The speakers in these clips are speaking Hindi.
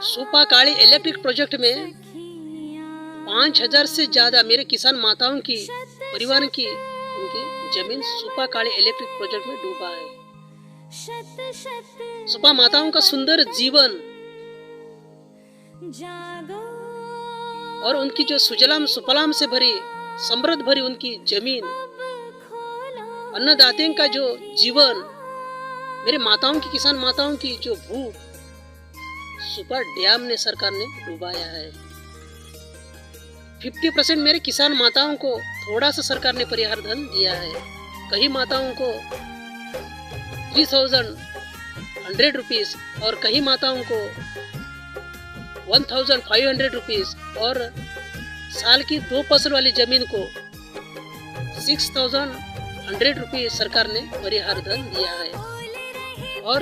सुपा काली इलेक्ट्रिक प्रोजेक्ट में 5,000 से ज्यादा मेरे किसान माताओं की परिवार की उनकी जमीन सुपा काली इलेक्ट्रिक प्रोजेक्ट में डूबा है। सुपा माताओं का सुंदर जीवन और उनकी जो सुजलाम सुफलाम से भरी समृद्ध भरी उनकी जमीन, अन्नदाते का जो जीवन, मेरे माताओं की किसान माताओं की जो भूख सुपा डैम ने सरकार ने डुबाया है। 50% मेरे किसान माताओं को थोड़ा सा सरकार ने परिहार धन दिया है। कई माताओं को 3,100 रुपीज और कई माताओं को 1,500 रुपीज और साल की 2 फसल वाली जमीन को 6,100 रुपीज सरकार ने परिहार धन दिया है। और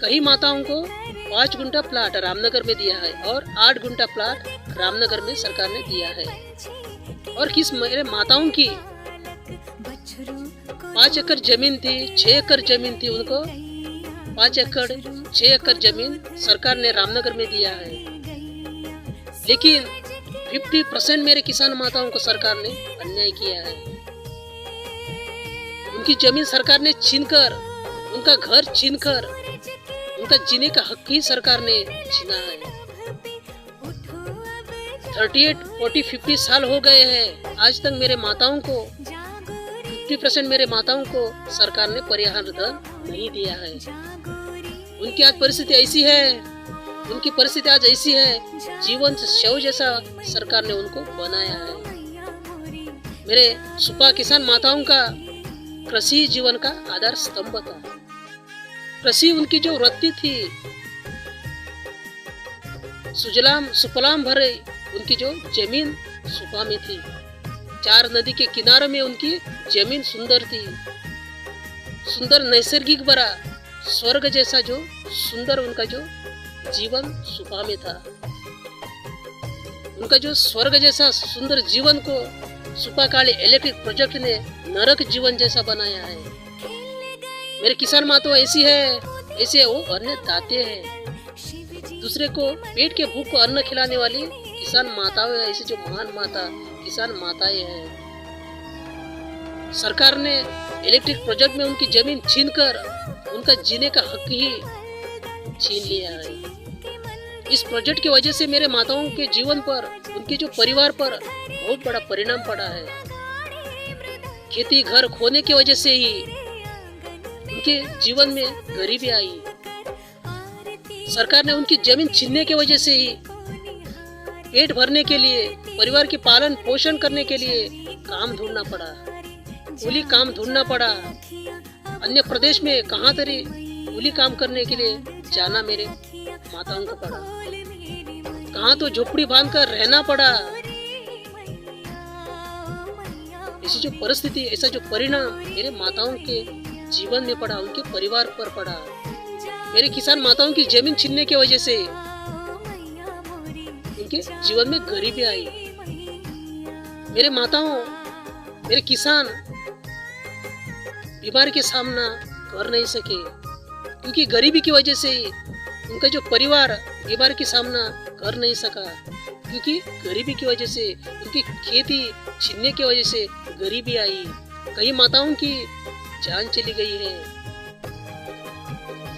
कई माताओं को 5 गुंठा प्लाट रामनगर में दिया है और 8 गुंठा प्लाट रामनगर में सरकार ने दिया है। और किस मेरे माताओं की 5 एकड़ जमीन थी, 6 एकड़ जमीन थी, उनको 5 एकड़ 6 एकड़ जमीन सरकार ने रामनगर में दिया है। लेकिन 50% मेरे किसान माताओं को सरकार ने अन्याय किया है। उनकी जमीन सरकार ने छीनकर, उनका घर छीनकर, उनका जीने का हक ही सरकार ने छीना है। 38, 40, 50 साल हो गए हैं, आज तक मेरे माताओं को 50% मेरे माताओं को सरकार ने परिहार धन नहीं दिया है। उनकी आज परिस्थिति ऐसी है, उनकी परिस्थिति आज ऐसी है, जीवन से शव जैसा सरकार ने उनको बनाया है। मेरे सुपा किसान माताओं का कृषि जीवन का आधार स्तंभ था। कृषि उनकी जो वृत्ति थी, सुजलाम सुफलाम भरे उनकी जो जमीन सुपा में थी। 4 नदी के किनारे में उनकी जमीन सुंदर थी, सुंदर नैसर्गिक भरा स्वर्ग जैसा जो सुंदर उनका जो जीवन सुपा में था। उनका जो स्वर्ग जैसा सुंदर जीवन को सुपा काली इलेक्ट्रिक प्रोजेक्ट ने नरक जीवन जैसा बनाया है। मेरे किसान माताओं ऐसी है, ऐसे वो अन्न दाते हैं। दूसरे को पेट के भूख को अन्न खिलाने वाली किसान माताएं, ऐसी जो महान माता किसान माताएं हैं। सरकार ने इलेक्ट्रिक प्रोजेक्ट में उनकी जमीन छीनकर उनका जीने का हक ही छीन लिया है। इस प्रोजेक्ट की वजह से मेरे माताओं के जीवन पर, उनके जो परिवार पर बहुत बड़ा परिणाम पड़ा है। खेती घर खोने की वजह से ही उनके जीवन में गरीबी आई। सरकार ने उनकी जमीन छीनने की वजह से ही पेट भरने के लिए, परिवार के पालन पोषण करने के लिए काम ढूंढना पड़ा, कूली काम ढूंढना पड़ा। अन्य प्रदेश में कहाँ तरी कूली काम करने के लिए जाना मेरे माताओं को पड़ा, कहाँ तो झोपड़ी बांध कर रहना पड़ा। ऐसी जो परिस्थिति, ऐसा जो परिणाम मेरे माताओं के जीवन में पड़ा, उनके परिवार पर पड़ा। मेरे किसान माताओं की जमीन छीनने की वजह से उनके जीवन में गरीबी आई। मेरे माताओं, मेरे किसान बीमारी के सामना कर नहीं सके, क्योंकि गरीबी की वजह से उनका जो परिवार बीमारी के सामना कर नहीं सका, क्योंकि गरीबी की वजह से उनकी खेती छीनने की वजह से गरीबी आई। कई माताओं की जान चली गई है।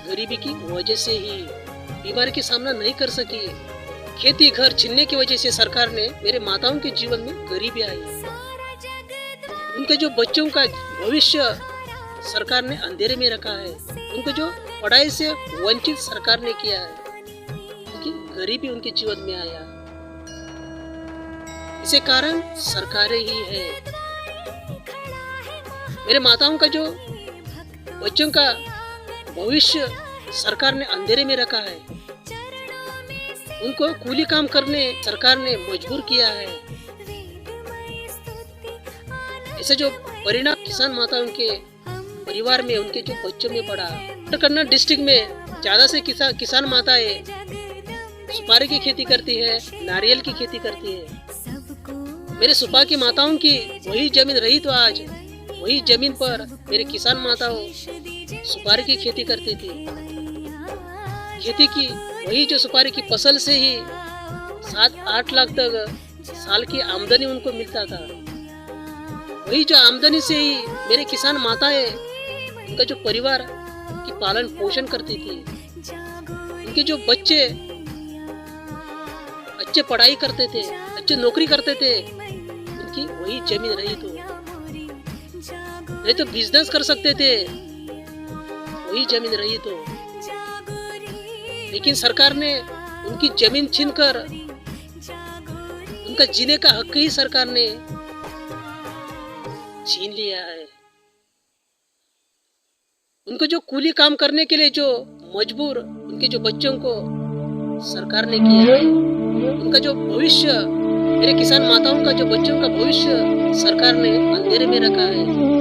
गरीबी की वजह से ही बीमारी के सामना नहीं कर सकी। खेती घर छीनने की वजह से सरकार ने मेरे माताओं के जीवन में गरीबी आई। उनके जो बच्चों का भविष्य सरकार ने अंधेरे में रखा है। उनको जो पढ़ाई से वंचित सरकार ने किया है, क्योंकि गरीबी उनके जीवन में आया। इसे कारण सरकारें ही है। मेरे माताओं का जो बच्चों का भविष्य सरकार ने अंधेरे में रखा है। उनको कूली काम करने सरकार ने मजबूर किया है। ऐसे जो परिणाम किसान माताओं के परिवार में, उनके जो बच्चों में पड़ा। कन्नड़ डिस्ट्रिक्ट में ज्यादा से किसान माताएं सुपारी की खेती करती है, नारियल की खेती करती है। मेरे सुपा की माताओं की वही जमीन रही तो आज वही जमीन पर मेरे किसान माताओं सुपारी की खेती करती थी। खेती की, वही जो सुपारी की फसल से ही 7-8 लाख तक साल की आमदनी उनको मिलता था। वही जो आमदनी से ही मेरे किसान माताएं, उनका जो परिवार की पालन पोषण करती थी, उनके जो बच्चे अच्छे पढ़ाई करते थे, अच्छे नौकरी करते थे, उनकी वही जमीन रही तो नहीं तो बिजनेस कर सकते थे, वही जमीन रही तो। लेकिन सरकार ने उनकी जमीन छीनकर उनका जीने का हक ही सरकार ने छीन लिया है। उनको जो कूली काम करने के लिए जो मजबूर उनके जो बच्चों को सरकार ने किया है, उनका जो भविष्य, मेरे किसान माताओं का जो बच्चों का भविष्य सरकार ने अंधेरे में रखा है।